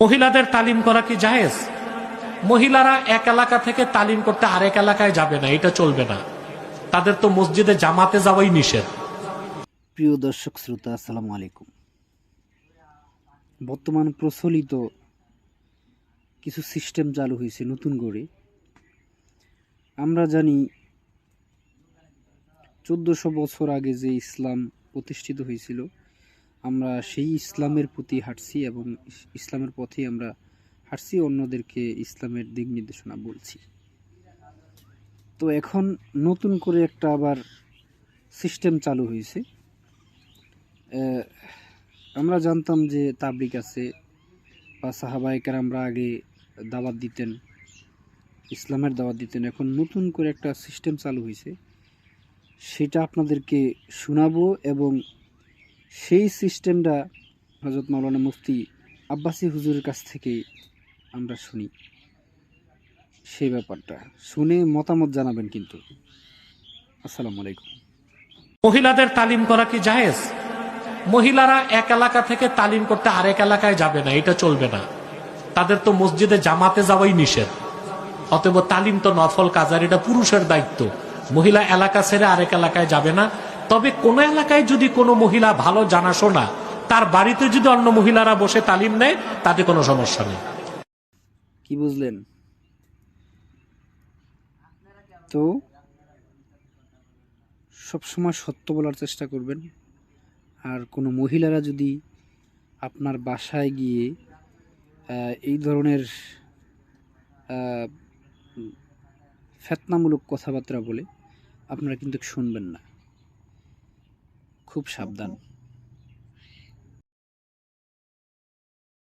মহিলাদের তালিম করা কি জায়েজ? মহিলারা এক এলাকা থেকে তালিম করতে আরেক এলাকায় যাবে না, এটা চলবে না। তাদের তো মসজিদে জামাতে যাওয়াই নিষেধ। প্রিয় দর্শক শ্রোতা, আসসালামু আলাইকুম। বর্তমান প্রচলিত কিছু সিস্টেম চালু হয়েছে নতুন করে। আমরা জানি 1400 বছর আগে যে ইসলাম প্রতিষ্ঠিত হয়েছিল, আমরা সেই ইসলামের প্রতি হাঁটছি এবং ইসলামের পথে আমরা হাঁটছি, অন্যদেরকে ইসলামের দিক নির্দেশনা বলছি। তো এখন নতুন করে একটা আবার সিস্টেম চালু হয়েছে। আমরা জানতাম যে তাবলিগ আছে বা সাহাবায়ে কেরামরা আগে দাওয়াত দিতেন, ইসলামের দাওয়াত দিতেন। এখন নতুন করে একটা সিস্টেম চালু হয়েছে, সেটা আপনাদেরকে শোনাবো এবং সেই সিস্টেমটা হযরত মাওলানা মুফতি আব্বাসী হুজুরের কাছ থেকে আমরা শুনি। সেই ব্যাপারটা শুনে মতামত জানাবেন কিন্তু। আসসালামু আলাইকুম। মহিলাদের তালিম করা কি জায়েজ? মহিলারা এক এলাকা থেকে তালিম করতে আরেক এলাকায় যাবে না, এটা চলবে না। তাদের তো মসজিদে জামাতে যাওয়াই নিষেধ। অতএব তালিম তো নফল কাজ, আর এটা পুরুষের দায়িত্ব। মহিলা এলাকা ছেড়ে আরেক এলাকায় যাবে না। তবে কোন এলাকায় যদি কোনো মহিলা ভালো জানাশোনা, তার বাড়িতে যদি অন্য মহিলারা বসে তালিম নেয়, তাতে কোনো সমস্যা নেই। কি বুঝলেন? তো সবসময় সত্য বলার চেষ্টা করবেন। আর কোনো মহিলারা যদি আপনার বাসায় গিয়ে এই ধরনের ফেতনামূলক কথাবার্তা বলে, আপনারা কিন্তু শুনবেন না। খুব সাবধান।